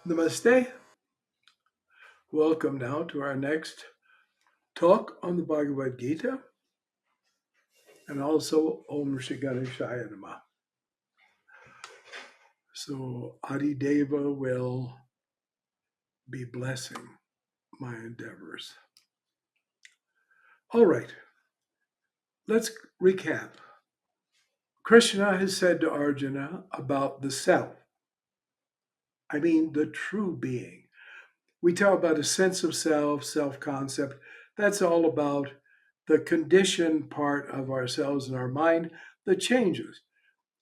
Namaste. Welcome now to our next talk on the Bhagavad Gita and also Om Shri Ganeshaya Namah. So Adi Deva will be blessing my endeavors. All right, let's recap. Krishna has said to Arjuna about the self, the true being. We talk about a sense of self, self-concept. That's all about the conditioned part of ourselves and our mind that changes.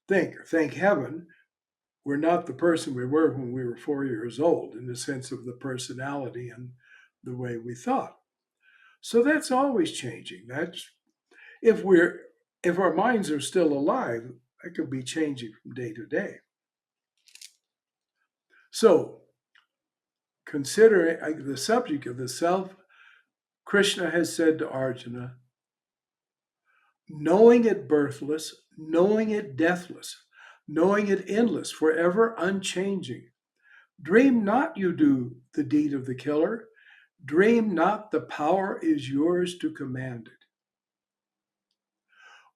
Thank heaven, we're not the person we were when we were 4 years old in the sense of the personality and the way we thought. So that's always changing. That's if our minds are still alive, that could be changing from day to day. So, considering the subject of the self, Krishna has said to Arjuna, knowing it birthless, knowing it deathless, knowing it endless, forever unchanging. Dream not you do the deed of the killer. Dream not the power is yours to command it.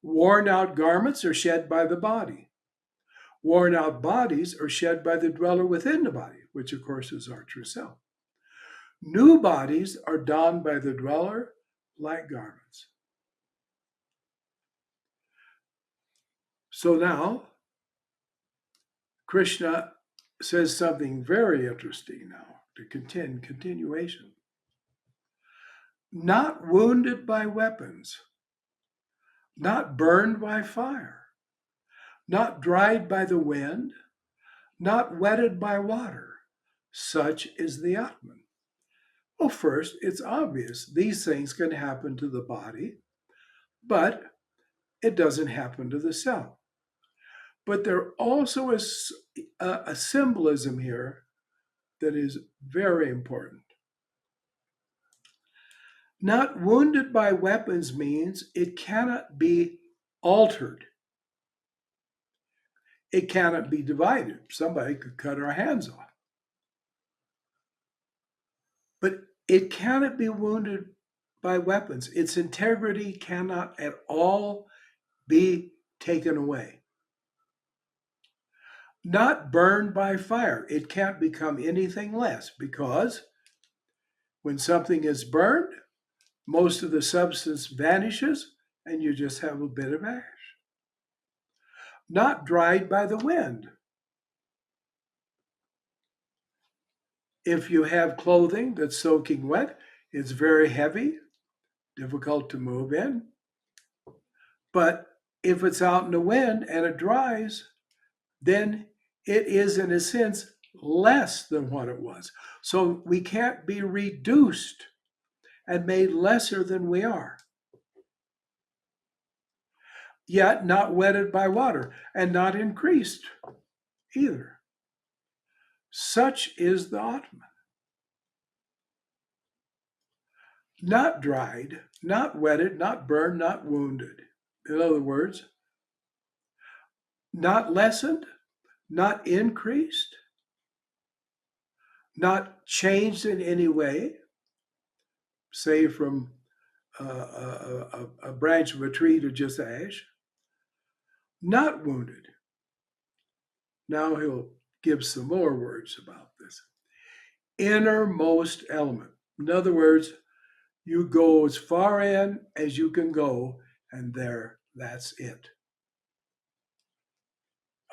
Worn out garments are shed by the body. Worn out bodies are shed by the dweller within the body, which of course is our true self. New bodies are donned by the dweller like garments. So now, Krishna says something very interesting now to continuation. Not wounded by weapons, not burned by fire, not dried by the wind, not wetted by water. Such is the Atman. Well, first, it's obvious these things can happen to the body, but it doesn't happen to the self. But there also is a symbolism here that is very important. Not wounded by weapons means it cannot be altered. It cannot be divided. Somebody could cut our hands off. But it cannot be wounded by weapons. Its integrity cannot at all be taken away. Not burned by fire. It can't become anything less because when something is burned, most of the substance vanishes and you just have a bit of ash. Not dried by the wind. If you have clothing that's soaking wet, it's very heavy, difficult to move in. But if it's out in the wind and it dries, then it is, in a sense, less than what it was. So we can't be reduced and made lesser than we are. Yet not wetted by water and not increased either. Such is the Atman. Not dried, not wetted, not burned, not wounded. In other words, not lessened, not increased, not changed in any way, say from a branch of a tree to just ash, not wounded. Now he'll give some more words about this. Innermost element. In other words, you go as far in as you can go, and that's it.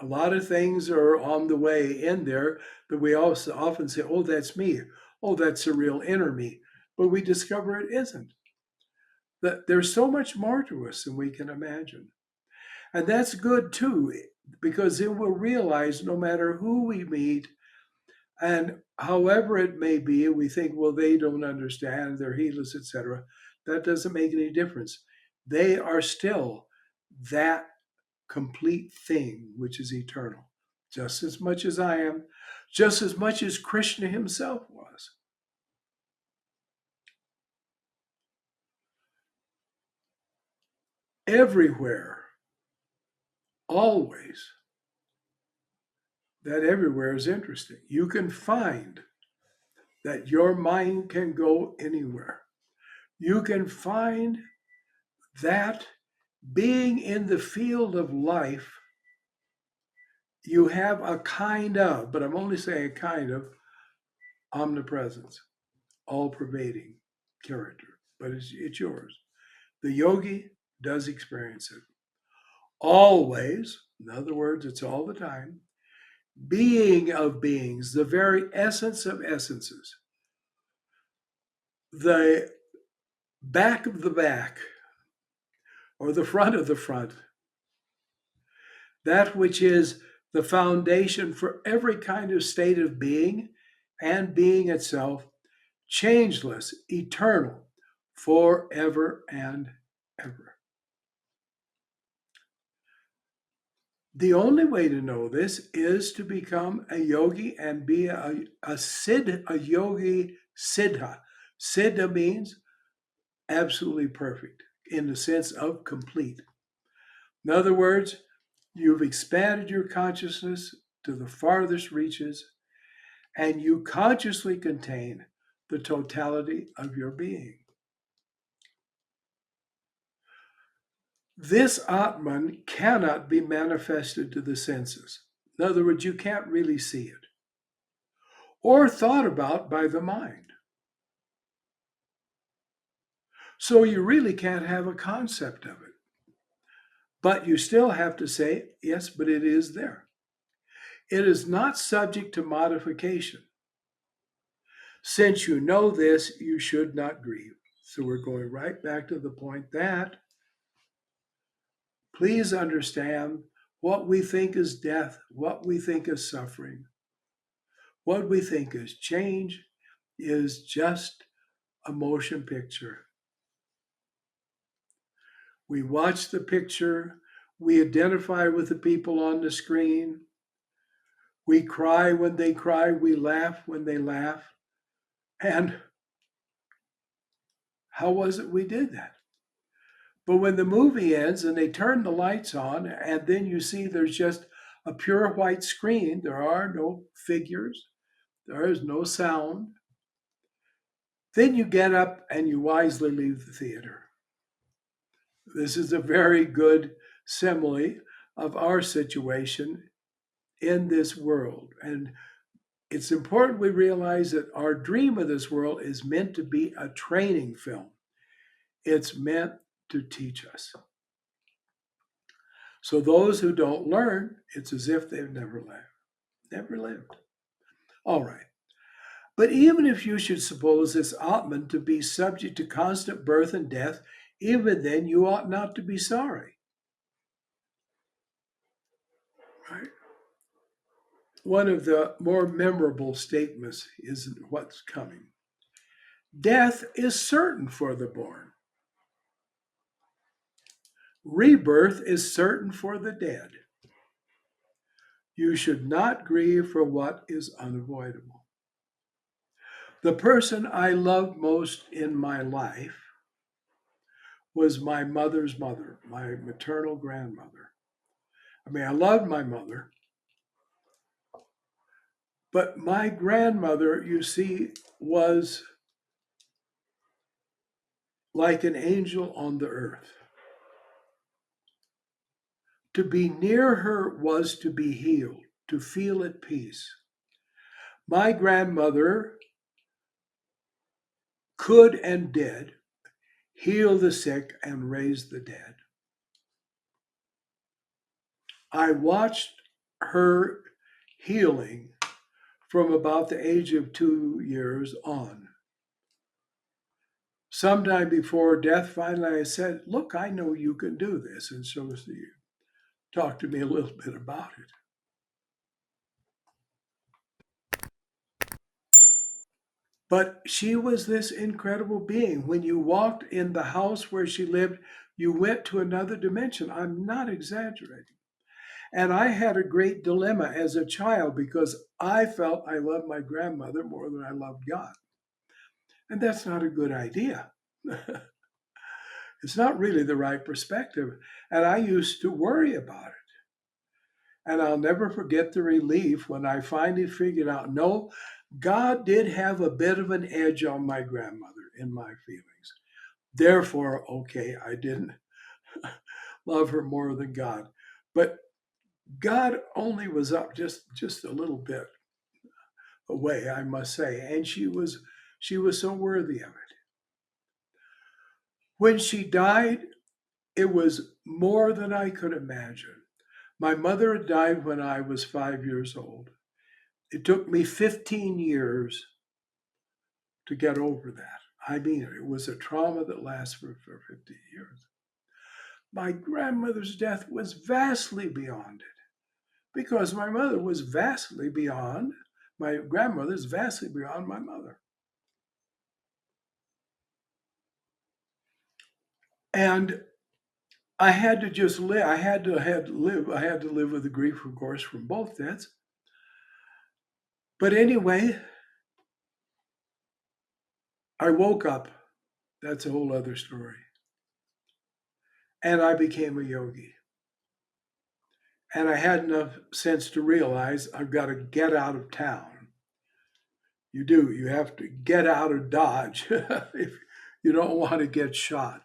A lot of things are on the way in there, but we also often say, oh, that's me. Oh, that's the real inner me. But we discover it isn't. That there's so much more to us than we can imagine. And that's good too, because then we'll realize no matter who we meet, and however it may be, we think, well, they don't understand, they're heedless, etc. That doesn't make any difference. They are still that complete thing which is eternal, just as much as I am, just as much as Krishna himself was. Everywhere, always, That everywhere is interesting. You can find that your mind can go anywhere. You can find that being in the field of life, you have a kind of, but I'm only saying a kind of, omnipresence, all pervading character, but it's yours. The yogi does experience it. Always, in other words, it's all the time, being of beings, the very essence of essences, the back of the back, or the front of the front, that which is the foundation for every kind of state of being and being itself, changeless, eternal, forever and ever. The only way to know this is to become a yogi and be a yogi siddha. Siddha means absolutely perfect in the sense of complete. In other words, you've expanded your consciousness to the farthest reaches, and you consciously contain the totality of your being. This Atman cannot be manifested to the senses. In other words, you can't really see it or thought about by the mind. So you really can't have a concept of it. But you still have to say, yes, but it is there. It is not subject to modification. Since you know this, you should not grieve. So we're going right back to the point that please understand what we think is death, what we think is suffering, what we think is change is just a motion picture. We watch the picture, we identify with the people on the screen, we cry when they cry, we laugh when they laugh. And how was it we did that? But when the movie ends and they turn the lights on, and then you see there's just a pure white screen, there are no figures, there is no sound, then you get up and you wisely leave the theater. This is a very good simile of our situation in this world. And it's important we realize that our dream of this world is meant to be a training film. It's meant to teach us. So those who don't learn, it's as if they've never lived. All right. But even if you should suppose this Atman to be subject to constant birth and death, even then you ought not to be sorry. Right? One of the more memorable statements is what's coming. Death is certain for the born. Rebirth is certain for the dead. You should not grieve for what is unavoidable. The person I loved most in my life was my mother's mother, my maternal grandmother. I mean, I loved my mother, but my grandmother, you see, was like an angel on the earth. To be near her was to be healed, to feel at peace. My grandmother could and did heal the sick and raise the dead. I watched her healing from about the age of 2 years on. Sometime before death, finally I said, look, I know you can do this. And so she talked to me a little bit about it. But she was this incredible being. When you walked in the house where she lived, you went to another dimension. I'm not exaggerating. And I had a great dilemma as a child because I felt I loved my grandmother more than I loved God. And that's not a good idea. It's not really the right perspective. And I used to worry about it. And I'll never forget the relief when I finally figured out no, God did have a bit of an edge on my grandmother in my feelings. Therefore, okay, I didn't love her more than God. But God only was up just a little bit away, I must say, and she was so worthy of it. When she died, it was more than I could imagine. My mother had died when I was 5 years old. It took me 15 years to get over that. I mean, it was a trauma that lasted for 50 years. My grandmother's death was vastly beyond it because my mother was vastly beyond, my grandmother's vastly beyond my mother. And I had to just live. I had to live with the grief, of course, from both deaths. But anyway, I woke up. That's a whole other story. And I became a yogi. And I had enough sense to realize I've got to get out of town. You do. You have to get out of Dodge if you don't want to get shot.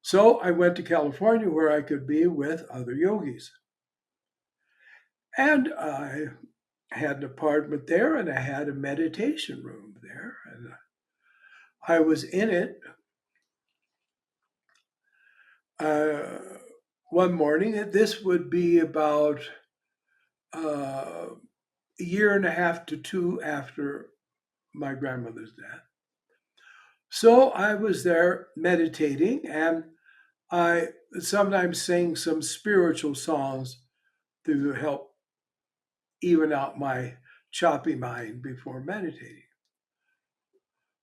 So I went to California where I could be with other yogis. And I had an apartment there and I had a meditation room there. And I was in it uh, one morning. This would be about a year and a half to two after my grandmother's death. So I was there meditating and I sometimes sing some spiritual songs to help even out my choppy mind before meditating.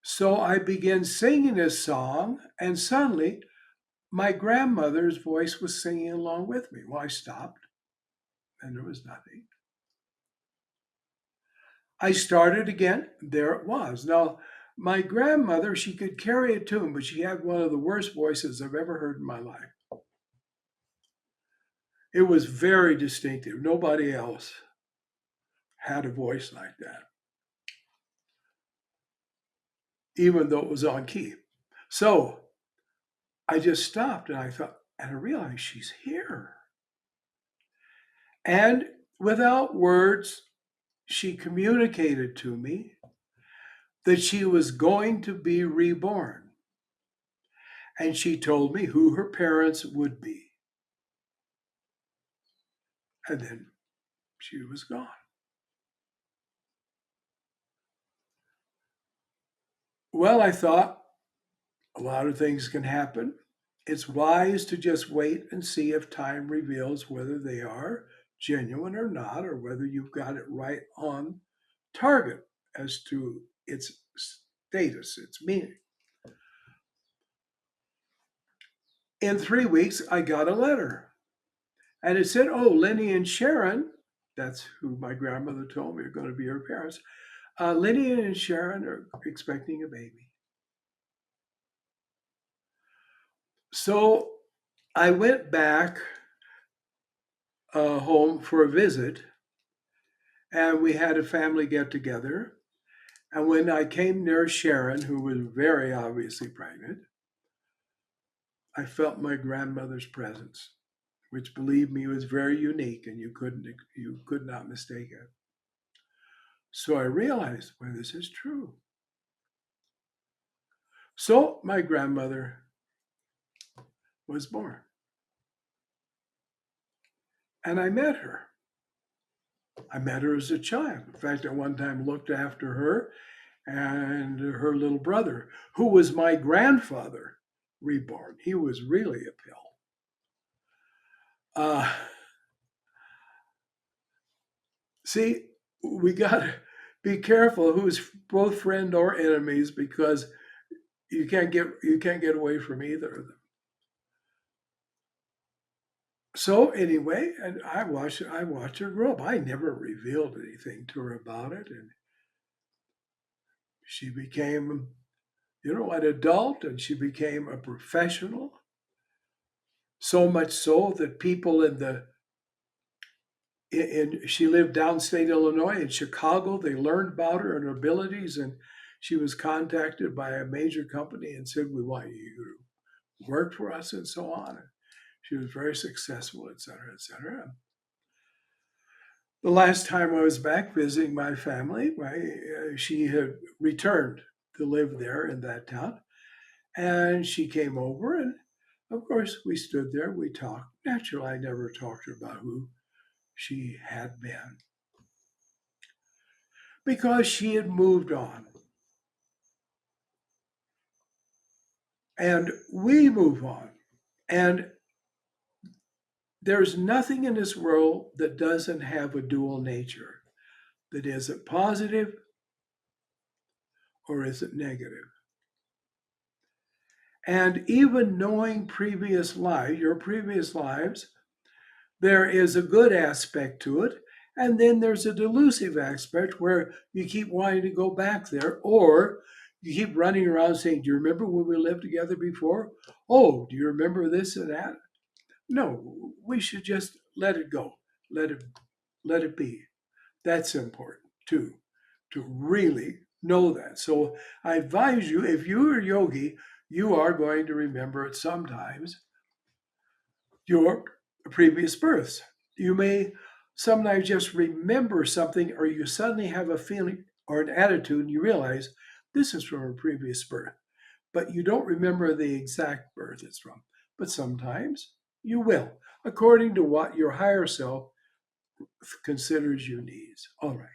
So I began singing this song, and suddenly my grandmother's voice was singing along with me. Well, I stopped, and there was nothing. I started again, there it was. Now, my grandmother, she could carry a tune, but she had one of the worst voices I've ever heard in my life. It was very distinctive. Nobody else had a voice like that, even though it was on key. So I just stopped and I thought, and I realized she's here. And without words, she communicated to me that she was going to be reborn. And she told me who her parents would be. And then she was gone. Well, I thought a lot of things can happen. It's wise to just wait and see if time reveals whether they are genuine or not, or whether you've got it right on target as to its status, its meaning. In 3 weeks, I got a letter. And it said, oh, Lenny and Sharon, that's who my grandmother told me are going to be her parents. Lenny and Sharon are expecting a baby. So I went back home for a visit, and we had a family get together. And when I came near Sharon, who was very obviously pregnant, I felt my grandmother's presence, which, believe me, was very unique, and you could not mistake it. So I realized, well, this is true. So my grandmother was born, and I met her. I met her as a child. In fact, at one time looked after her and her little brother, who was my grandfather reborn. He was really a pill. Uh, see, we got to be careful who's both friend or enemies because you can't get away from either of them. So anyway, and I watched her grow up. I never revealed anything to her about it, and she became, an adult, and she became a professional. So much so that people in the she lived downstate Illinois in Chicago. They learned about her and her abilities, and she was contacted by a major company and said, "We want you to work for us," and so on. And she was very successful, et cetera, et cetera. The last time I was back visiting my family, she had returned to live there in that town, and she came over, and of course we stood there, we talked. Naturally, I never talked to her about who she had been because she had moved on. And we move on. And there's nothing in this world that doesn't have a dual nature. That is it positive or is it negative? And even knowing previous lives, your previous lives, there is a good aspect to it. And then there's a delusive aspect where you keep wanting to go back there, or you keep running around saying, "Do you remember when we lived together before? Oh, do you remember this and that?" No, we should just let it go. Let it be. That's important too, to really know that. So I advise you, if you're a yogi, you are going to remember it sometimes your previous births. You may sometimes just remember something, or you suddenly have a feeling or an attitude, and you realize this is from a previous birth, but you don't remember the exact birth it's from. But sometimes you will, according to what your higher self considers you needs. All right.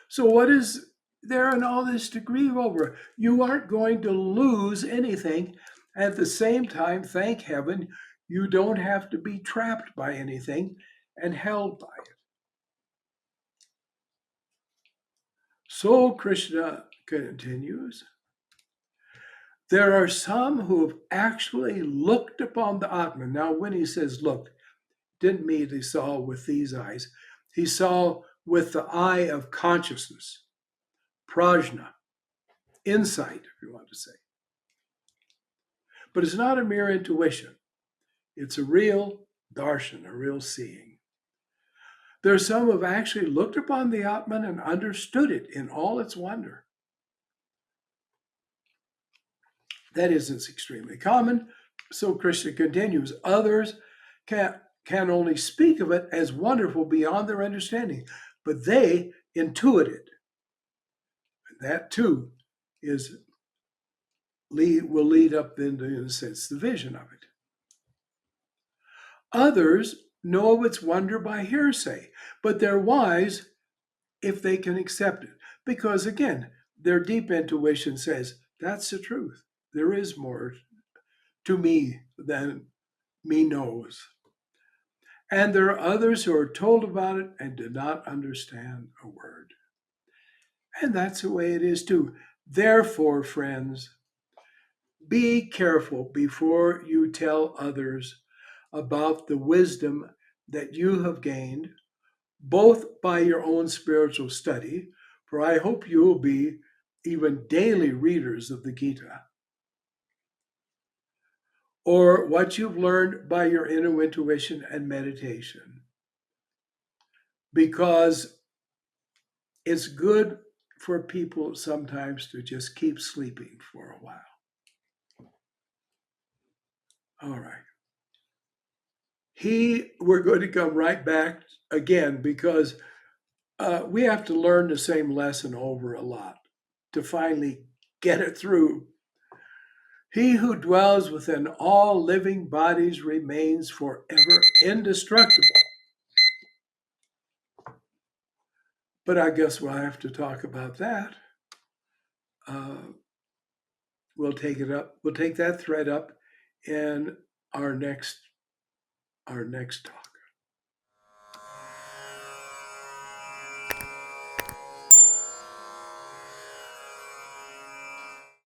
So, what is there in all this to grieve over? You aren't going to lose anything. At the same time, thank heaven, you don't have to be trapped by anything and held by it. So, Krishna continues, there are some who have actually looked upon the Atman. Now, when he says looked, didn't mean he saw with these eyes. He saw with the eye of consciousness, prajna, insight, if you want to say. But it's not a mere intuition. It's a real darshan, a real seeing. There are some who have actually looked upon the Atman and understood it in all its wonder. That isn't extremely common. So Krishna continues, others can only speak of it as wonderful beyond their understanding, but they intuit it. And that too is will lead up into, in a sense, the vision of it. Others know of its wonder by hearsay, but they're wise if they can accept it. Because again, their deep intuition says, that's the truth. There is more to me than me knows. And there are others who are told about it and do not understand a word. And that's the way it is too. Therefore, friends, be careful before you tell others about the wisdom that you have gained, both by your own spiritual study, for I hope you will be even daily readers of the Gita, or what you've learned by your inner intuition and meditation, because it's good for people sometimes to just keep sleeping for a while. All right. We're going to come right back again because we have to learn the same lesson over a lot to finally get it through. He who dwells within all living bodies remains forever indestructible. But I guess we'll have to talk about that. We'll take it up. We'll take that thread up in our next talk.